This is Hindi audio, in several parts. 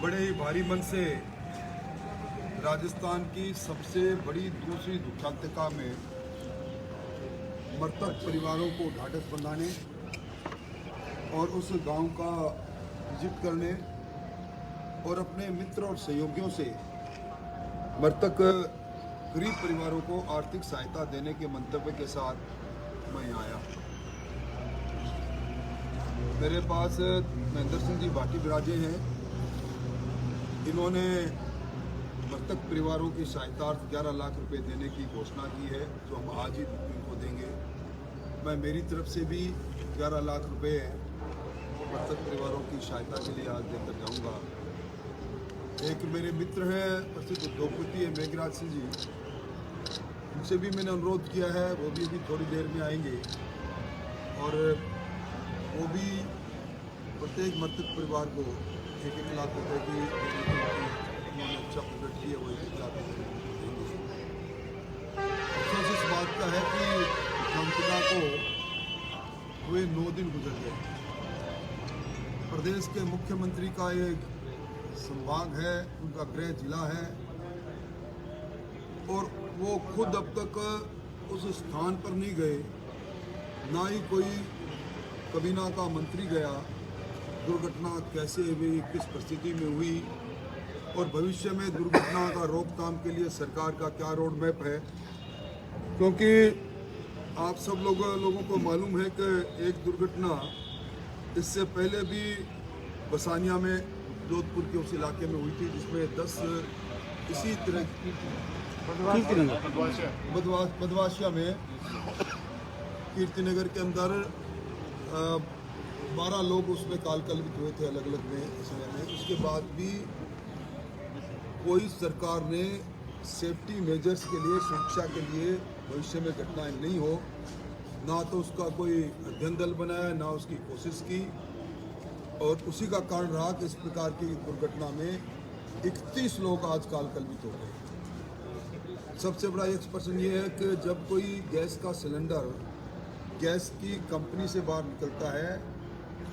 बड़े ही भारी मन से राजस्थान की सबसे बड़ी दूसरी दुखांतिका में मृतक परिवारों को ढाढ़स बंधाने और उस गांव का विजिट करने और अपने मित्र और सहयोगियों से मृतक गरीब परिवारों को आर्थिक सहायता देने के मंतव्य के साथ मैं यहाँ आया। मेरे पास महेंद्र सिंह जी भाटी विराजे हैं। इन्होंने मृतक परिवारों की सहायतार्थ 11 लाख रुपए देने की घोषणा की है, जो हम आज ही इनको देंगे। मैं मेरी तरफ से भी 11 लाख रुपए मृतक परिवारों की सहायता के लिए आज देकर जाऊंगा। एक मेरे मित्र हैं, प्रसिद्ध उद्योगपति है मेघराज सिंह जी, उनसे भी मैंने अनुरोध किया है, वो भी अभी थोड़ी देर में आएंगे और वो भी प्रत्येक मृतक परिवार को 1-1 लाख रुपए की उन्होंने अच्छा प्रकट किया, वो 1 लाख रुपए देंगे। अफसोस इस बात का है कि दुखांतिका को हुए 9 दिन गुजर गए। प्रदेश के मुख्यमंत्री का एक संभाग है, उनका गृह जिला है और वो खुद अब तक उस स्थान पर नहीं गए, ना ही कोई कबीना का मंत्री गया। दुर्घटना कैसे हुई, किस परिस्थिति में हुई और भविष्य में दुर्घटना का रोकथाम के लिए सरकार का क्या रोड मैप है, क्योंकि आप सब लोगों को मालूम है कि एक दुर्घटना इससे पहले भी बसानिया में, जोधपुर के उस इलाके में हुई थी, जिसमें 10 इसी तरह बदवाशिया में कीर्तिनगर के अंदर 12 लोग उसमें कालकलवित हुए थे अलग अलग में समय में। उसके बाद भी कोई सरकार ने सेफ्टी मेजर्स के लिए, सुरक्षा के लिए भविष्य में घटनाएं नहीं हो, ना तो उसका कोई अध्ययन दल बनाया, ना उसकी कोशिश की, और उसी का कारण रहा कि इस प्रकार की दुर्घटना में 31 लोग आज कालकलवित हो गए। सबसे बड़ा एक्सप्रेशन ये है कि जब कोई गैस का सिलेंडर गैस की कंपनी से बाहर निकलता है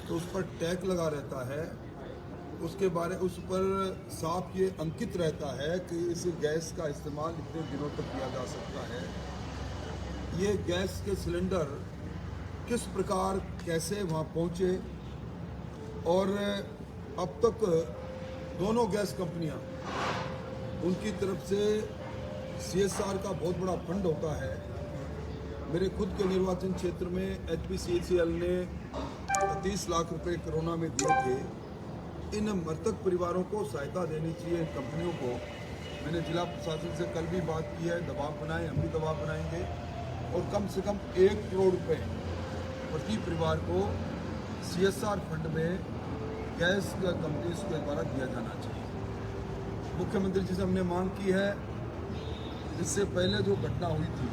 तो उस पर टैग लगा रहता है, उस पर साफ ये अंकित रहता है कि इस गैस का इस्तेमाल इतने दिनों तक किया जा सकता है। ये गैस के सिलेंडर किस प्रकार कैसे वहाँ पहुँचे, और अब तक दोनों गैस कंपनियाँ, उनकी तरफ से CSR का बहुत बड़ा फंड होता है। मेरे खुद के निर्वाचन क्षेत्र में HPCL ने 30 लाख रुपए कोरोना में दिए थे। इन मृतक परिवारों को सहायता देनी चाहिए कंपनियों को। मैंने जिला प्रशासन से कल भी बात की है, दबाव बनाए, हम भी दबाव बनाएंगे और कम से कम 1 करोड़ रुपए प्रति परिवार को CSR फंड में गैस कंपनी के द्वारा दिया जाना चाहिए। मुख्यमंत्री जी से हमने मांग की है, इससे पहले जो घटना हुई थी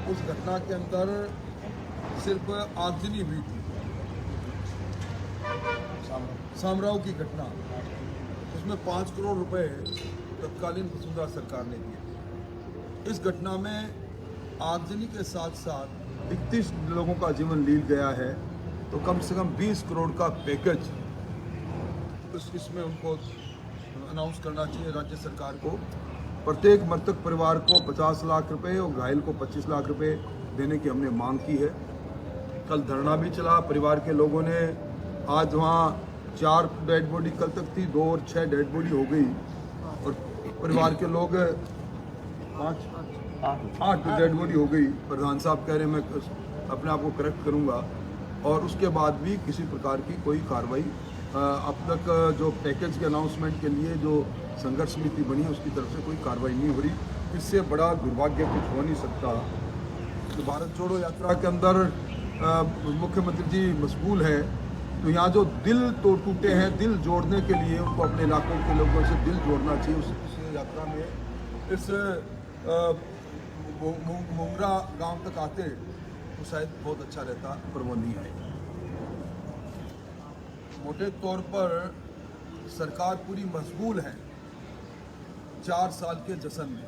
उस घटना के अंदर सिर्फ आगजनी हुई थी, सामराव की घटना, उसमें 5 करोड़ रुपए तत्कालीन वसुंधरा सरकार ने दिए। इस घटना में आगजनी के साथ साथ 31 लोगों का जीवन लील गया है, तो कम से कम 20 करोड़ का पैकेज इसमें उनको अनाउंस करना चाहिए राज्य सरकार को। प्रत्येक मृतक परिवार को 50 लाख रुपए और घायल को 25 लाख रुपए देने की हमने मांग की है। कल धरना भी चला, परिवार के लोगों ने। आज वहाँ 4 डेड बॉडी कल तक थी, 2 और 6 डेड बॉडी हो गई, और परिवार के लोग 8 डेड बॉडी हो गई। प्रधान साहब कह रहे हैं मैं अपने आप को करेक्ट करूँगा, और उसके बाद भी किसी प्रकार की कोई कार्रवाई अब तक जो पैकेज के अनाउंसमेंट के लिए जो संघर्ष समिति बनी है उसकी तरफ से कोई कार्रवाई नहीं हो रही। इससे बड़ा दुर्भाग्य कुछ हो नहीं सकता। तो भारत छोड़ो यात्रा के अंदर मुख्यमंत्री जी मशगूल है, तो यहाँ जो दिल तो टूटे हैं, दिल जोड़ने के लिए उनको अपने इलाकों के लोगों से दिल जोड़ना चाहिए। उस यात्रा में इस मुंगरा गांव तक आते तो शायद बहुत अच्छा रहता, पर वो नहीं आए। मोटे तौर पर सरकार पूरी मशगूल है 4 साल के जश्न में,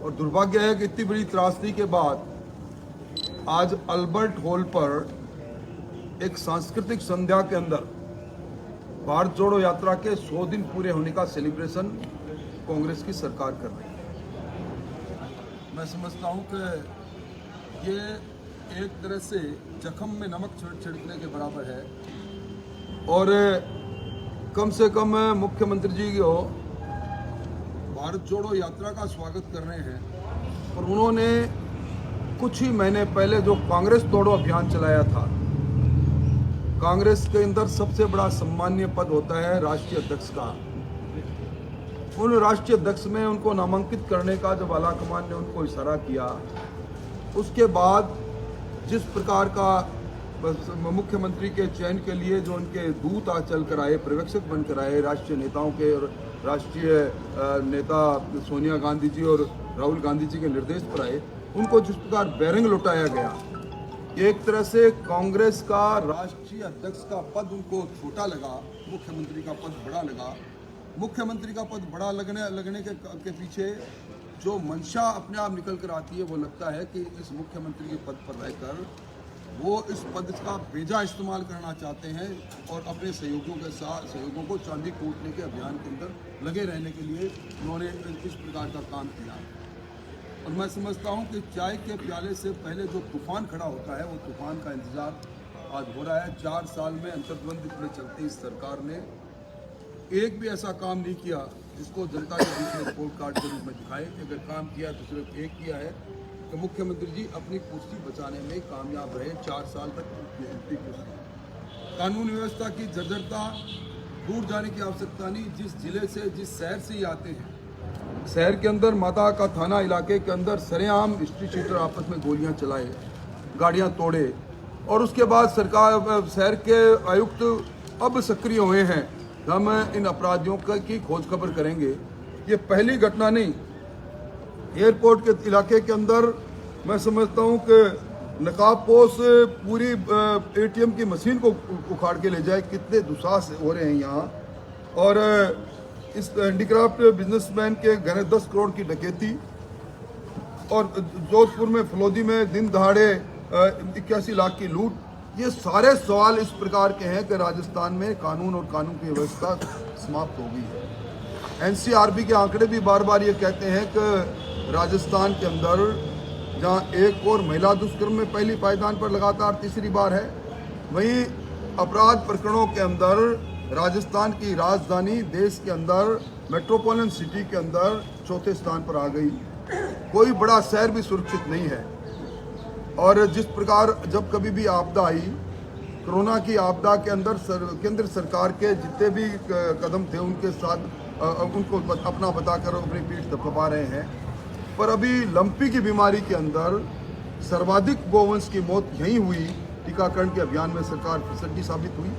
और दुर्भाग्य है कि इतनी बड़ी त्रासदी के बाद आज अल्बर्ट हॉल पर एक सांस्कृतिक संध्या के अंदर भारत जोड़ो यात्रा के 100 दिन पूरे होने का सेलिब्रेशन कांग्रेस की सरकार कर रही है। मैं समझता हूं कि ये एक तरह से जख्म में नमक छिड़कने के बराबर है और कम से कम मुख्यमंत्री जी को भारत जोड़ो यात्रा का स्वागत कर रहे हैं और उन्होंने कुछ ही महीने पहले जो कांग्रेस तोड़ो अभियान चलाया था। कांग्रेस के अंदर सबसे बड़ा सम्मानीय पद होता है राष्ट्रीय अध्यक्ष का। उन राष्ट्रीय अध्यक्ष में उनको नामांकित करने का जब आलाकमान ने उनको इशारा किया, उसके बाद जिस प्रकार का मुख्यमंत्री के चयन के लिए जो उनके दूत चल कर आए, पर्यवेक्षक बनकर आए, राष्ट्रीय नेताओं के और राष्ट्रीय नेता सोनिया गांधी जी और राहुल गांधी जी के निर्देश पर आए, उनको जिस प्रकार बैरंग लौटाया गया, एक तरह से कांग्रेस का राष्ट्रीय अध्यक्ष का पद उनको छोटा लगा, मुख्यमंत्री का पद बड़ा लगा। मुख्यमंत्री का पद बड़ा लगने के पीछे जो मंशा अपने आप निकल कर आती है, वो लगता है कि इस मुख्यमंत्री के पद पर रहकर वो इस पद का बेजा इस्तेमाल करना चाहते हैं और अपने सहयोगियों को चांदी कूटने के अभियान के अंदर लगे रहने के लिए उन्होंने इस प्रकार का काम किया। और मैं समझता हूं कि चाय के प्याले से पहले जो तूफान खड़ा होता है, वो तूफान का इंतजार आज हो रहा है। 4 साल में अंतर्द्वंद में चलते इस सरकार ने एक भी ऐसा काम नहीं किया जिसको जनता के बीच में रिपोर्ट कार्ड के रूप में दिखाए कि अगर काम किया तो सिर्फ एक किया है कि मुख्यमंत्री जी अपनी कुर्सी बचाने में कामयाब रहे। 4 साल तक उनकी कुर्सी, कानून व्यवस्था की जर्जरता, दूर जाने की आवश्यकता नहीं। जिस जिले से, जिस शहर से ही आते हैं, शहर के अंदर माता का थाना इलाके के अंदर सरेआम स्ट्रीट शीटर आपस में गोलियां चलाए, गाड़ियां तोड़े और उसके बाद सरकार, शहर के आयुक्त अब सक्रिय हुए हैं, हम इन अपराधियों की खोज खबर करेंगे। ये पहली घटना नहीं। एयरपोर्ट के इलाके के अंदर मैं समझता हूँ कि नकाबपोश पूरी ATM की मशीन को उखाड़ के ले जाए, कितने दुस्साहस हो रहे हैं यहाँ। और इस हैंडीक्राफ्ट बिजनेसमैन के घर 10 करोड़ की डकैती और जोधपुर में फलोदी में दिन दहाड़े 81 लाख की लूट, ये सारे सवाल इस प्रकार के हैं कि राजस्थान में कानून और कानून की व्यवस्था समाप्त हो गई है। NCRB के आंकड़े भी बार बार ये कहते हैं कि राजस्थान के अंदर जहां एक और महिला दुष्कर्म में पहली पायदान पर लगातार तीसरी बार है, वहीं अपराध प्रकरणों के अंदर राजस्थान की राजधानी देश के अंदर मेट्रोपॉलिटन सिटी के अंदर चौथे स्थान पर आ गई। कोई बड़ा शहर भी सुरक्षित नहीं है। और जिस प्रकार जब कभी भी आपदा आई, कोरोना की आपदा के अंदर केंद्र सरकार के जितने भी कदम थे उनके साथ उनको अपना बताकर अपनी पीठ थपथपा रहे हैं। पर अभी लंपी की बीमारी के अंदर सर्वाधिक गोवंश की मौत यहीं हुई। टीकाकरण के अभियान में सरकार फिसड्डी साबित हुई।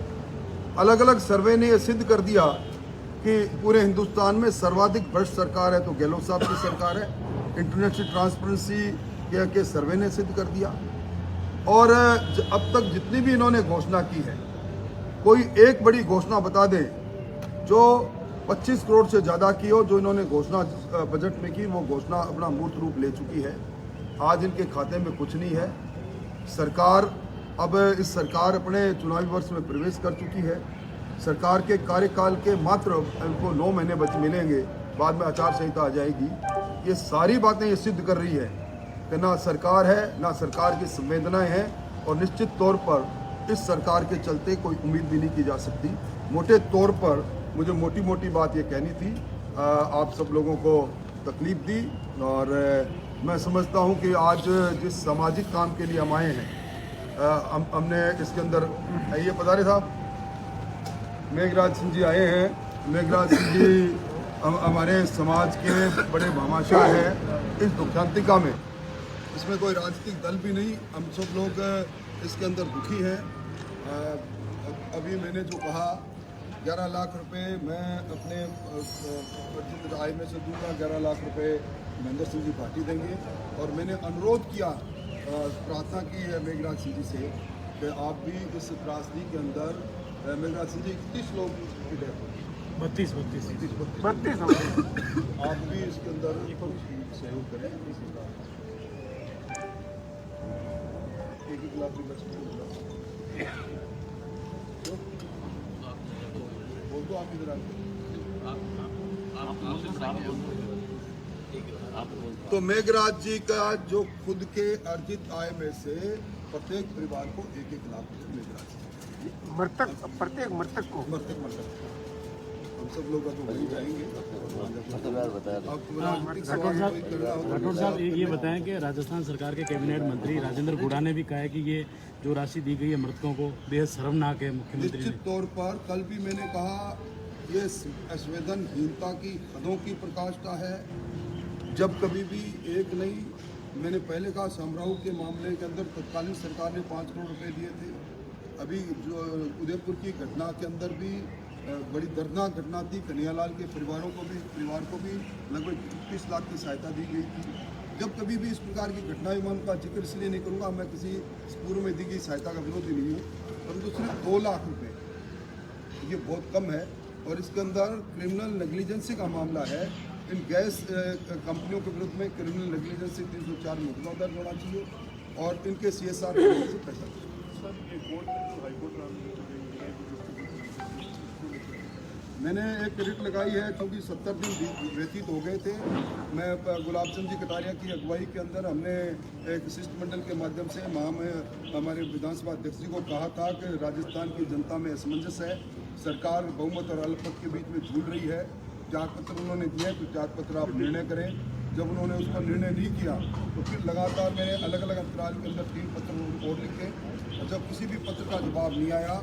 अलग अलग सर्वे ने यह सिद्ध कर दिया कि पूरे हिंदुस्तान में सर्वाधिक भ्रष्ट सरकार है तो गहलोत साहब की सरकार है। इंटरनेशनल ट्रांसपेरेंसी के सर्वे ने सिद्ध कर दिया। और अब तक जितनी भी इन्होंने घोषणा की है, कोई एक बड़ी घोषणा बता दें जो 25 करोड़ से ज़्यादा की हो, जो इन्होंने घोषणा बजट में की, वो घोषणा अपना मूर्त रूप ले चुकी है। आज इनके खाते में कुछ नहीं है। सरकार अब इस सरकार अपने चुनावी वर्ष में प्रवेश कर चुकी है। सरकार के कार्यकाल के मात्र उनको 9 महीने मिलेंगे, बाद में आचार संहिता आ जाएगी। ये सारी बातें ये सिद्ध कर रही है कि ना सरकार है, ना सरकार की संवेदनाएं हैं और निश्चित तौर पर इस सरकार के चलते कोई उम्मीद भी नहीं की जा सकती। मोटे तौर पर मुझे मोटी मोटी बात ये कहनी थी, आप सब लोगों को तकलीफ दी। और मैं समझता हूँ कि आज जिस सामाजिक काम के लिए हम आए हैं, हमने इसके अंदर ये पधारे साहब मेघराज सिंह जी आए हैं। मेघराज सिंह जी हमारे समाज के बड़े भामाशाह हैं इस दुखांतिका में। इसमें कोई राजनीतिक दल भी नहीं, हम सब लोग इसके अंदर दुखी हैं। अभी मैंने जो कहा 11 लाख रुपए मैं अपने अर्जित आय में से दूंगा, 11 लाख रुपए महेंद्र सिंह जी पार्टी देंगे। और मैंने अनुरोध किया, प्रार्थना की है मेघराज सिंह जी से कि आप भी इस त्रासदी के अंदर, मेघराज सिंह जी 31 लोग की डेथ, 32 आप भी इसके अंदर सहयोग करें। 1 लाख भी बच उनको आप इधर आते। तो मेघराज जी का जो खुद के अर्जित आय में से प्रत्येक परिवार को 1-1 लाख रुपए मेघराज जी मृतक प्रत्येक मृतक को मृतक हम सब लोग तो वही जाएंगे। राठौर साहब ये बताएं कि राजस्थान सरकार के कैबिनेट मंत्री राजेंद्र गुड़ा ने भी कहा है कि ये जो राशि दी गई है मृतकों को बेहद शर्मनाक है। मुख्यमंत्री निश्चित तौर पर कल भी मैंने कहा ये संवेदनहीनता की हदों की प्रकाष्ठा है। जब कभी भी एक नहीं, मैंने पहले कहा समराऊ के मामले के अंदर तत्कालीन सरकार ने 5 करोड़ रुपए दिए थे। अभी जो उदयपुर की घटना के अंदर भी बड़ी दर्दनाक घटना थी, कन्हैयालाल के परिवार को भी लगभग 30 लाख की सहायता दी गई थी। जब कभी भी इस प्रकार की घटनाएं, मैं उनका जिक्र इसलिए नहीं करूँगा, मैं किसी पूर्व में दी गई सहायता का विरोधी नहीं हूँ, परंतु सिर्फ 2 लाख रुपये ये बहुत कम है। और इसके अंदर क्रिमिनल नेग्लिजेंसी का मामला है। इन गैस कंपनियों के विरुद्ध में क्रिमिनल नेग्लिजेंसी 304 मुकदमा दर्ज होना चाहिए और इनके CSR से पैसा मैंने एक रिट लगाई है क्योंकि 70 दिन व्यतीत हो गए थे। मैं गुलाब चंद जी कटारिया की अगुवाई के अंदर हमने एक शिष्टमंडल के माध्यम से हमारे विधानसभा अध्यक्ष जी को कहा था कि राजस्थान की जनता में असमंजस है, सरकार बहुमत और अल्पमत के बीच में झूल रही है। जात पत्र उन्होंने दिया तो जात पत्र आप निर्णय करें। जब उन्होंने उस पर निर्णय नहीं किया तो फिर लगातार मैंने अलग अलग अंतराल के अंदर 3 पत्र और लिखे और जब किसी भी पत्र का जवाब नहीं आया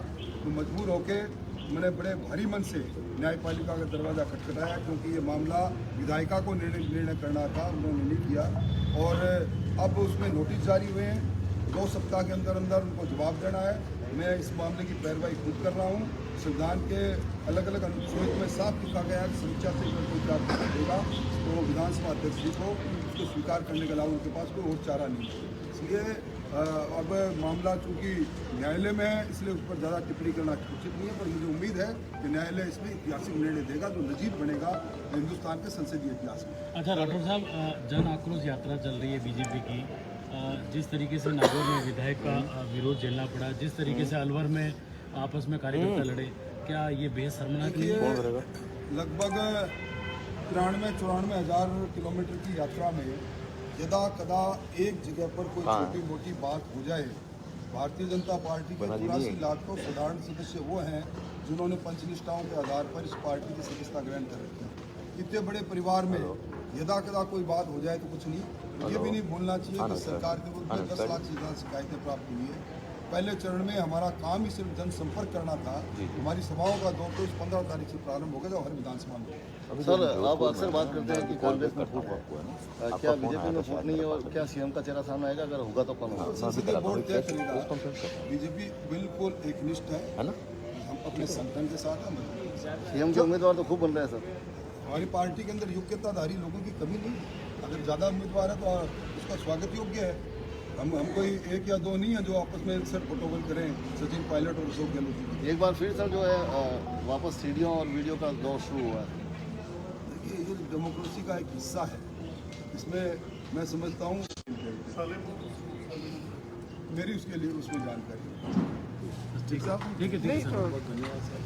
तो मजबूर होकर मैंने बड़े भारी मन से न्यायपालिका का दरवाज़ा खटखटाया, क्योंकि ये मामला विधायिका को निर्णय करना था, उन्होंने नहीं किया। और अब उसमें नोटिस जारी हुए हैं, 2 सप्ताह के अंदर अंदर उनको जवाब देना है। मैं इस मामले की पैरवाई खुद कर रहा हूँ। संविधान के अलग अलग अनुच्छेद में साफ लिखा गया है कि समीक्षा से अगर कोई प्राप्त देगा तो विधानसभा अध्यक्ष जी को उसको स्वीकार करने के अलावा उनके पास कोई और चारा नहीं है। इसलिए अब मामला चूँकि न्यायालय में है, इसलिए उस पर ज़्यादा टिप्पणी करना उचित नहीं है, पर मुझे उम्मीद है कि न्यायालय इसमें ऐतिहासिक निर्णय देगा जो नजीर बनेगा हिंदुस्तान के संसदीय इतिहास में। अच्छा राठौर साहब, जन आक्रोश यात्रा चल रही है बीजेपी की, जिस तरीके से नागौर में विधायक का विरोध झेलना पड़ा, जिस तरीके से अलवर में आपस में कार्यकर्ता लड़े, क्या ये बेहद शर्मनाक नहीं है? लगभग 93-94 हज़ार किलोमीटर की यात्रा में यदा कदा एक जगह पर कोई छोटी मोटी बात हो जाए। भारतीय जनता पार्टी के 84 लाख तो साधारण सदस्य वो हैं जिन्होंने पंचनिष्ठाओं के आधार पर इस पार्टी की सदस्यता ग्रहण कर रखी है। इतने बड़े परिवार में यदा कदा कोई बात हो जाए तो कुछ नहीं। ये भी नहीं भूलना चाहिए कि सरकार के विरुद्ध 10 लाख से ज़्यादा शिकायतें प्राप्त हुई है। पहले चरण में हमारा काम ही सिर्फ जनसंपर्क करना था। हमारी सभाओं का दौर तो 15 तारीख से प्रारंभ हो गया था हर विधानसभा में। सर, आप अक्सर बात करते हैं कि कांग्रेस में फूट है, क्या बीजेपी में फूट नहीं है और क्या सीएम का चेहरा सामने आएगा? अगर होगा तो कौन होगा? संसदीय बोर्ड तय करेगा। बीजेपी बिल्कुल एकनिष्ठ है, हम अपने संगठन के साथ हैं। सीएम के उम्मीदवार तो खूब बन रहे हैं सर। हमारी पार्टी के अंदर योग्यताधारी लोगों की कमी नहीं है। अगर ज़्यादा उम्मीदवार है तो उसका स्वागत योग्य है। हम कोई 1 या 2 नहीं है जो आपस में सर प्रोटोकॉल करें, सचिन पायलट और अशोक गहलोत। एक बार फिर सर जो है वापस सीडियों और वीडियो का दौर शुरू हुआ है। देखिए, ये डेमोक्रेसी का एक हिस्सा है। इसमें मैं समझता हूँ मेरी उसके लिए उसमें जानकारी। ठीक है, बहुत धन्यवाद सर।